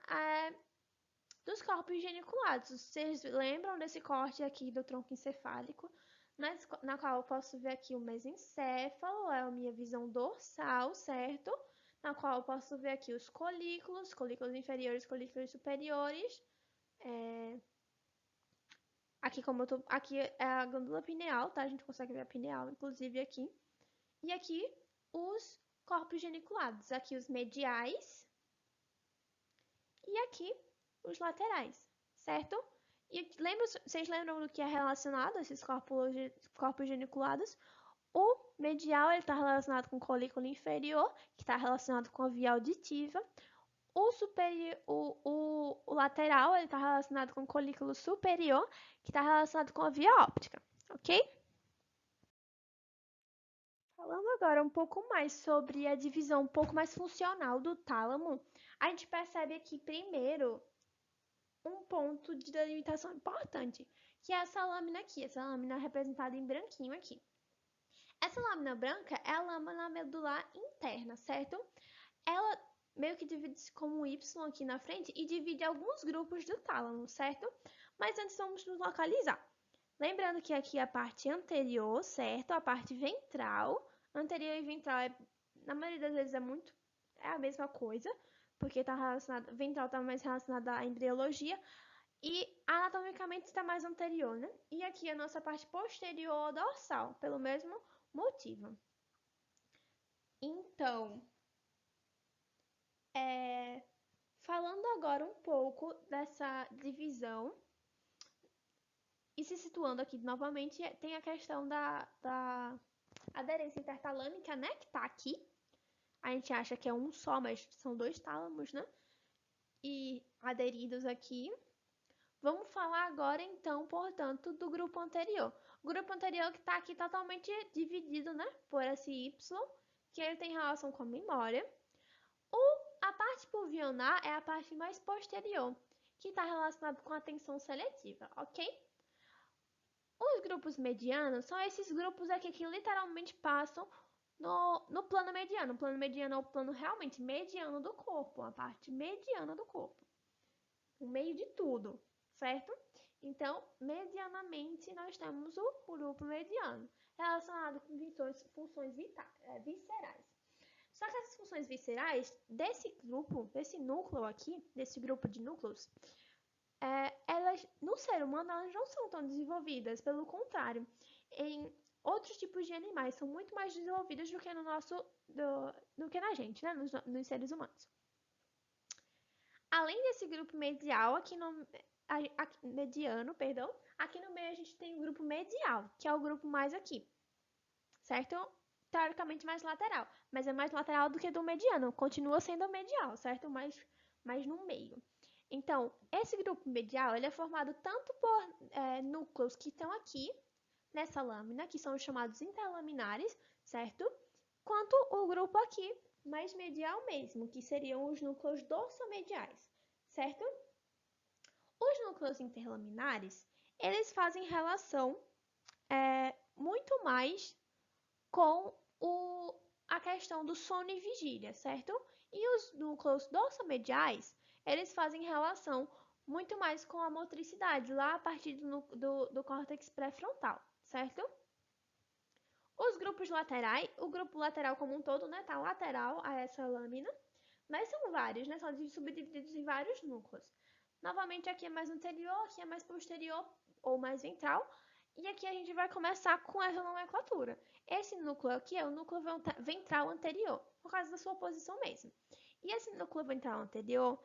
dos corpos geniculados. Vocês lembram desse corte aqui do tronco encefálico, na qual eu posso ver aqui o mesencéfalo, é a minha visão dorsal, certo? Na qual eu posso ver aqui os colículos inferiores, colículos superiores. Aqui é a glândula pineal, tá? A gente consegue ver a pineal, inclusive, aqui. E aqui os corpos geniculados. Aqui os mediais e aqui os laterais, certo? E vocês lembram do que é relacionado a esses corpos geniculados? O medial está relacionado com o colículo inferior, que está relacionado com a via auditiva. O lateral está relacionado com o colículo superior, que está relacionado com a via óptica, ok? Falando agora um pouco mais sobre a divisão um pouco mais funcional do tálamo, a gente percebe aqui primeiro um ponto de delimitação importante, que é essa lâmina aqui, essa lâmina representada em branquinho aqui. Essa lâmina branca é a lâmina medular interna, certo? Ela meio que divide-se como um Y aqui na frente e divide alguns grupos do tálamo, certo? Mas antes vamos nos localizar. Lembrando que aqui é a parte anterior, certo? A parte ventral. Anterior e ventral, na maioria das vezes, é a mesma coisa, porque ventral está mais relacionada à embriologia e anatomicamente está mais anterior, né? E aqui a nossa parte posterior dorsal, pelo mesmo motivo. Então, falando agora um pouco dessa divisão e se situando aqui novamente, tem a questão da aderência intertalâmica, né? Que tá aqui. A gente acha que é um só, mas são dois tálamos, né? E aderidos aqui. Vamos falar agora, então, portanto, do grupo anterior. O grupo anterior que está aqui totalmente dividido, né? Por esse Y, que ele tem relação com a memória. A parte pulvianar é a parte mais posterior, que está relacionada com a atenção seletiva, ok? Os grupos medianos são esses grupos aqui que literalmente passam no plano mediano. O plano mediano é o plano realmente mediano do corpo, a parte mediana do corpo. O meio de tudo, certo? Então, medianamente, nós temos o grupo mediano, relacionado com funções viscerais. Só que essas funções viscerais desse núcleo aqui, desse grupo de núcleos, elas, no ser humano, elas não são tão desenvolvidas. Pelo contrário, em outros tipos de animais são muito mais desenvolvidas do que do que na gente, né? Nos seres humanos. Além desse grupo medial, mediano, perdão, aqui no meio a gente tem o grupo medial, que é o grupo mais aqui, certo? Teoricamente mais lateral, mas é mais lateral do que do mediano, continua sendo medial, certo? Mas no meio. Então, esse grupo medial ele é formado tanto por núcleos que estão aqui nessa lâmina, que são os chamados interlaminares, certo? Quanto o grupo aqui mais medial mesmo, que seriam os núcleos dorsomediais, certo? Os núcleos interlaminares, eles fazem relação muito mais com a questão do sono e vigília, certo? E os núcleos dorsomediais, eles fazem relação muito mais com a motricidade, lá a partir do córtex pré-frontal, certo? Os grupos laterais, o grupo lateral como um todo, né, tá lateral a essa lâmina, mas são vários, né, são subdivididos em vários núcleos. Novamente, aqui é mais anterior, aqui é mais posterior ou mais ventral, e aqui a gente vai começar com essa nomenclatura. Esse núcleo aqui é o núcleo ventral anterior, por causa da sua posição mesmo. E esse núcleo ventral anterior,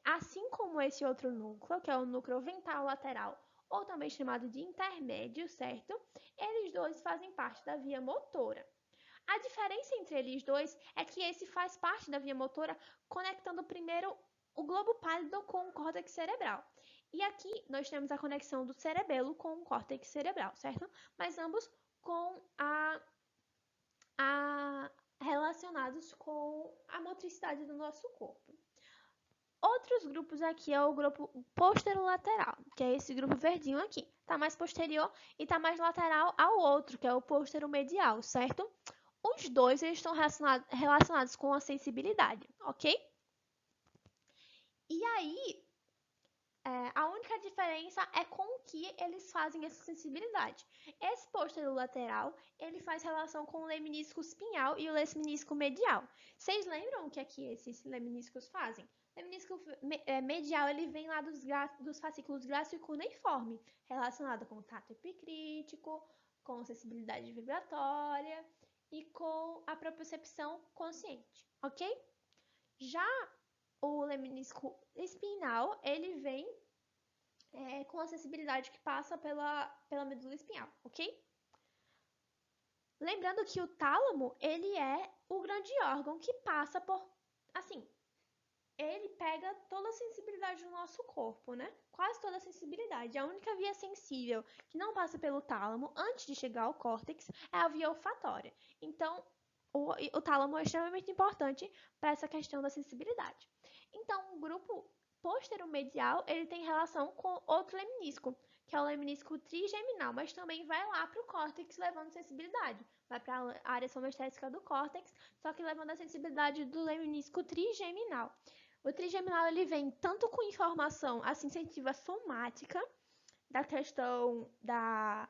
assim como esse outro núcleo, que é o núcleo ventral lateral, ou também chamado de intermédio, certo? Eles dois fazem parte da via motora. A diferença entre eles dois é que esse faz parte da via motora, conectando primeiro o globo pálido com o córtex cerebral. E aqui nós temos a conexão do cerebelo com o córtex cerebral, certo? Mas ambos com relacionados com a motricidade do nosso corpo. Outros grupos aqui é o grupo posterolateral, que é esse grupo verdinho aqui. Está mais posterior e está mais lateral ao outro, que é o posteromedial, certo? Os dois eles estão relacionados com a sensibilidade, ok? E aí, a única diferença é com o que eles fazem essa sensibilidade. Esse posterolateral, ele faz relação com o lemnisco espinhal e o lemnisco medial. Vocês lembram o que aqui esses lemniscos fazem? O lemnisco medial, ele vem lá dos fascículos grácil e cuneiforme, relacionado com o tato epicrítico, com sensibilidade vibratória e com a propriocepção consciente, ok? Já o lemnisco espinhal, ele vem com a sensibilidade que passa pela medula espinhal, ok? Lembrando que o tálamo, ele é o grande órgão que passa por, assim, ele pega toda a sensibilidade do nosso corpo, né? Quase toda a sensibilidade. A única via sensível que não passa pelo tálamo antes de chegar ao córtex é a via olfatória. Então, o tálamo é extremamente importante para essa questão da sensibilidade. Então, o grupo posteromedial, ele tem relação com outro lemnisco, que é o lemnisco trigeminal, mas também vai lá para o córtex levando sensibilidade. Vai para a área somaestésica do córtex, só que levando a sensibilidade do lemnisco trigeminal. O trigeminal, ele vem tanto com informação sensitiva somática, da questão da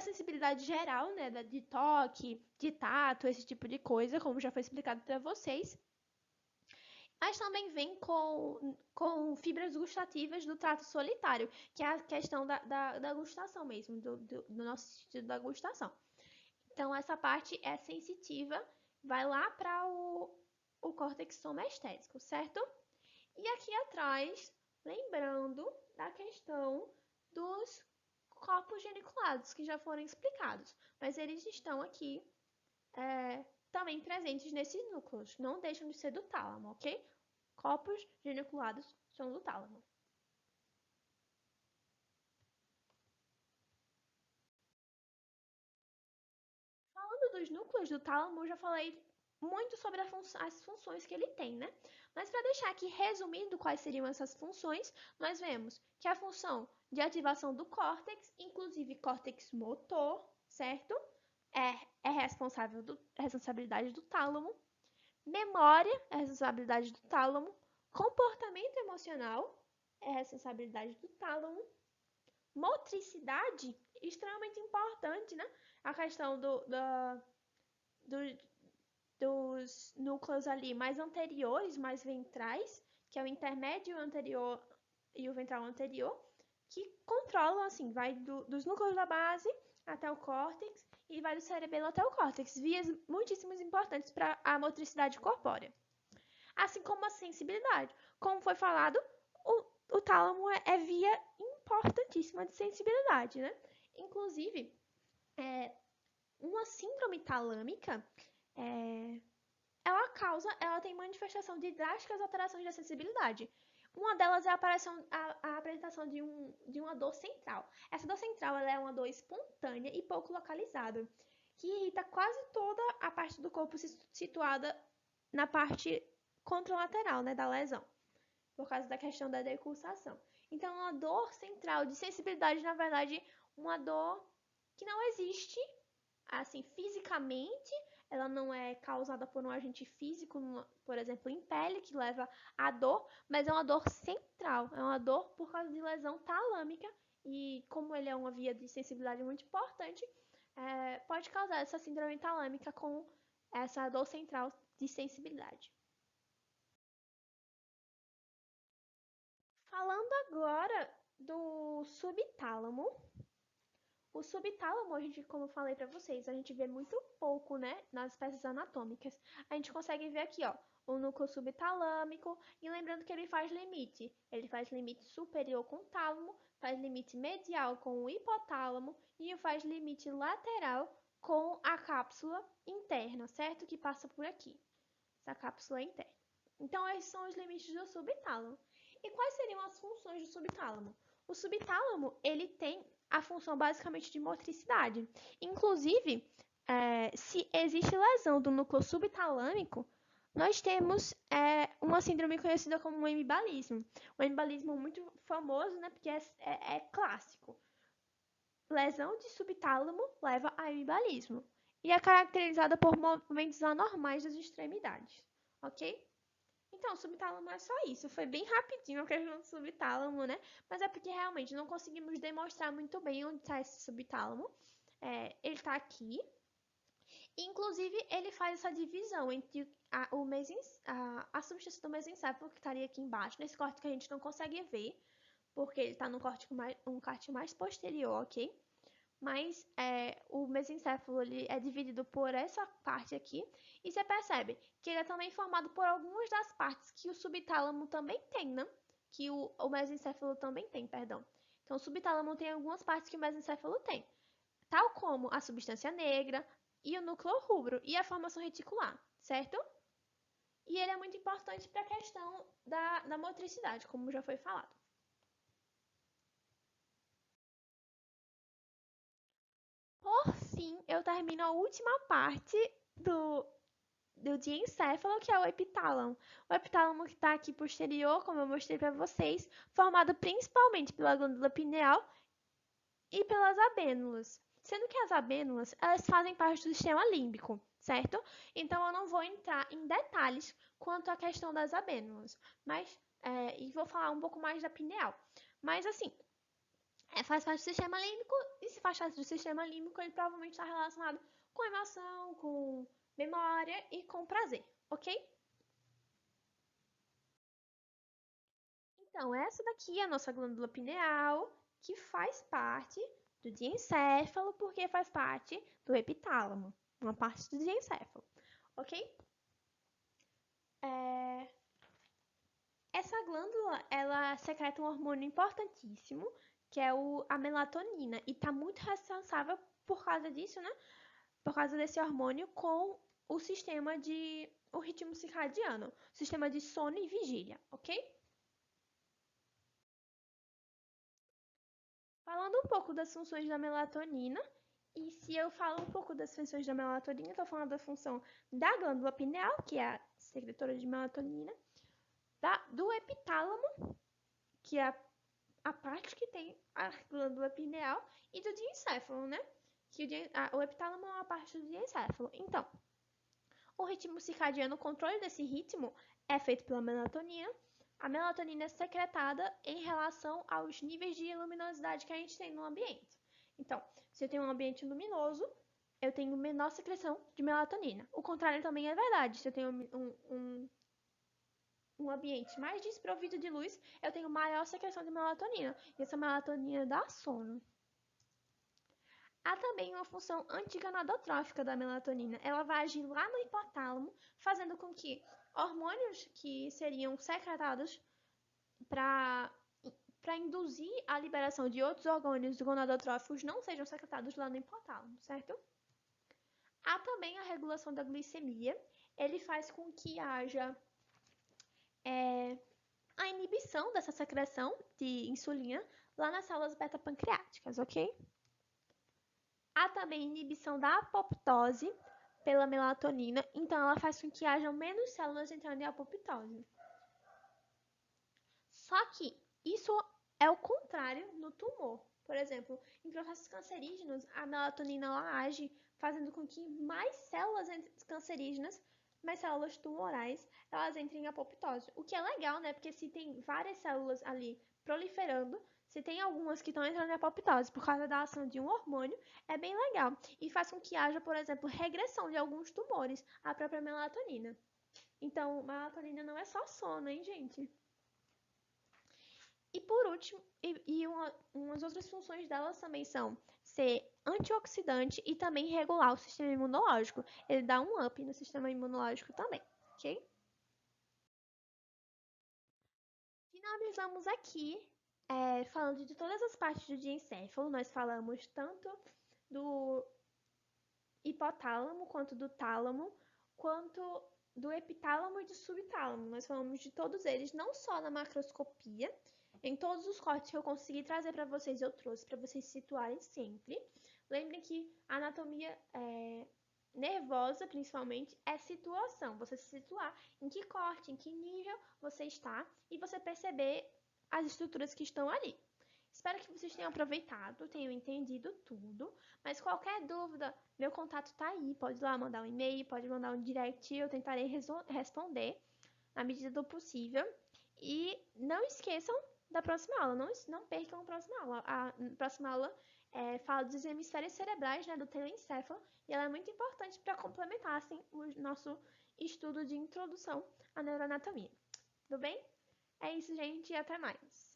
sensibilidade geral, né, de toque, de tato, esse tipo de coisa, como já foi explicado para vocês. Mas também vem com fibras gustativas do trato solitário, que é a questão da gustação mesmo, do nosso sentido da gustação. Então, essa parte é sensitiva, vai lá para o córtex somaestésico, certo? E aqui atrás, lembrando da questão dos corpos geniculados, que já foram explicados, mas eles estão aqui também presentes nesses núcleos, não deixam de ser do tálamo, ok? Corpos geniculados são do tálamo. Falando dos núcleos do tálamo, eu já falei muito sobre as funções que ele tem, né? Mas para deixar aqui resumindo quais seriam essas funções, nós vemos que a função de ativação do córtex, inclusive córtex motor, certo? É responsabilidade do tálamo. Memória é responsabilidade do tálamo. Comportamento emocional é responsabilidade do tálamo. Motricidade, extremamente importante, né? A questão dos núcleos ali mais anteriores, mais ventrais, que é o intermédio anterior e o ventral anterior, que controlam, assim, vai dos núcleos da base até o córtex e vai do cerebelo até o córtex, vias muitíssimo importantes para a motricidade corpórea. Assim como a sensibilidade. Como foi falado, o tálamo é via importantíssima de sensibilidade, né? Inclusive, uma síndrome talâmica, ela tem manifestação de drásticas alterações da sensibilidade. Uma delas é a apresentação de uma dor central. Essa dor central ela é uma dor espontânea e pouco localizada, que irrita quase toda a parte do corpo situada na parte contralateral, né, da lesão, por causa da questão da decursação. Então, uma dor central de sensibilidade, na verdade, uma dor que não existe, assim, fisicamente, ela não é causada por um agente físico, por exemplo, em pele, que leva à dor, mas é uma dor central, é uma dor por causa de lesão talâmica, e como ele é uma via de sensibilidade muito importante, pode causar essa síndrome talâmica com essa dor central de sensibilidade. Falando agora do subtálamo, o subtálamo, a gente, como eu falei para vocês, a gente vê muito pouco, né, nas peças anatômicas. A gente consegue ver aqui, ó, o núcleo subtalâmico, e lembrando que ele faz limite. Ele faz limite superior com o tálamo, faz limite medial com o hipotálamo e faz limite lateral com a cápsula interna, certo? Que passa por aqui, essa cápsula interna. Então, esses são os limites do subtálamo. E quais seriam as funções do subtálamo? O subtálamo, ele tem a função basicamente de motricidade. Inclusive, se existe lesão do núcleo subtalâmico, nós temos uma síndrome conhecida como um hemibalismo. Um hemibalismo muito famoso, né, porque é clássico. Lesão de subtálamo leva a hemibalismo e é caracterizada por movimentos anormais das extremidades, ok? Então, o subtálamo é só isso. Foi bem rapidinho a questão do subtálamo, né? Mas é porque realmente não conseguimos demonstrar muito bem onde está esse subtálamo. Ele está aqui. Inclusive, ele faz essa divisão entre a substância do mesencéfalo, que estaria aqui embaixo, nesse corte que a gente não consegue ver, porque ele está no corte mais posterior, ok? Mas o mesencéfalo ele é dividido por essa parte aqui, e você percebe que ele é também formado por algumas das partes que o subtálamo também tem, né? Que o mesencéfalo também tem, perdão. Então, o subtálamo tem algumas partes que o mesencéfalo tem, tal como a substância negra e o núcleo rubro e a formação reticular, certo? E ele é muito importante para a questão da motricidade, como já foi falado. Por fim, eu termino a última parte do diencéfalo, que é o epitálamo. O epitálamo que está aqui posterior, como eu mostrei para vocês, formado principalmente pela glândula pineal e pelas abênulas. Sendo que as abênulas, elas fazem parte do sistema límbico, certo? Então, eu não vou entrar em detalhes quanto à questão das abênulas, mas, e vou falar um pouco mais da pineal. Mas, assim, faz parte do sistema límbico, e se faz parte do sistema límbico, ele provavelmente está relacionado com emoção, com memória e com prazer, ok? Então, essa daqui é a nossa glândula pineal, que faz parte do diencéfalo, porque faz parte do epitálamo, uma parte do diencéfalo, ok? Essa glândula, ela secreta um hormônio importantíssimo, que é a melatonina, e está muito responsável por causa disso, né? Por causa desse hormônio com o ritmo circadiano, sistema de sono e vigília, ok? Falando um pouco das funções da melatonina, e se eu falo um pouco das funções da melatonina, estou falando da função da glândula pineal, que é a secretora de melatonina, do epitálamo, que é a parte que tem a glândula pineal, e do diencéfalo, né? Que o epitálamo é uma parte do diencéfalo. Então, o ritmo circadiano, o controle desse ritmo é feito pela melatonina. A melatonina é secretada em relação aos níveis de luminosidade que a gente tem no ambiente. Então, se eu tenho um ambiente luminoso, eu tenho menor secreção de melatonina. O contrário também é verdade. Se eu tenho um ambiente mais desprovido de luz, eu tenho maior secreção de melatonina. E essa melatonina dá sono. Há também uma função antigonadotrófica da melatonina. Ela vai agir lá no hipotálamo, fazendo com que hormônios que seriam secretados para induzir a liberação de outros hormônios gonadotróficos não sejam secretados lá no hipotálamo, certo? Há também a regulação da glicemia. Ele faz com que haja a inibição dessa secreção de insulina lá nas células beta-pancreáticas, ok? Há também inibição da apoptose pela melatonina, então ela faz com que hajam menos células entrando em apoptose. Só que isso é o contrário no tumor. Por exemplo, em processos cancerígenos, a melatonina ela age fazendo com que mais células cancerígenas, mais células tumorais, elas entrem em apoptose. O que é legal, né? Porque se tem várias células ali proliferando, se tem algumas que estão entrando em apoptose por causa da ação de um hormônio, é bem legal. E faz com que haja, por exemplo, regressão de alguns tumores à própria melatonina. Então, melatonina não é só sono, hein, gente? E por último, umas outras funções delas também são ser antioxidante e também regular o sistema imunológico. Ele dá um up no sistema imunológico também, ok? Finalizamos aqui falando de todas as partes do diencéfalo. Nós falamos tanto do hipotálamo, quanto do tálamo, quanto do epitálamo e do subtálamo. Nós falamos de todos eles, não só na macroscopia, em todos os cortes que eu consegui trazer para vocês, eu trouxe para vocês se situarem sempre. Lembrem que a anatomia nervosa, principalmente, é situação. Você se situar em que corte, em que nível você está e você perceber as estruturas que estão ali. Espero que vocês tenham aproveitado, tenham entendido tudo. Mas qualquer dúvida, meu contato tá aí. Pode ir lá mandar um e-mail, pode mandar um direct, eu tentarei responder na medida do possível. E não esqueçam da próxima aula, não percam a próxima aula. A próxima aula fala dos hemisférios cerebrais, né, do telencéfalo, e ela é muito importante para complementar assim, o nosso estudo de introdução à neuroanatomia. Tudo bem? É isso, gente, e até mais.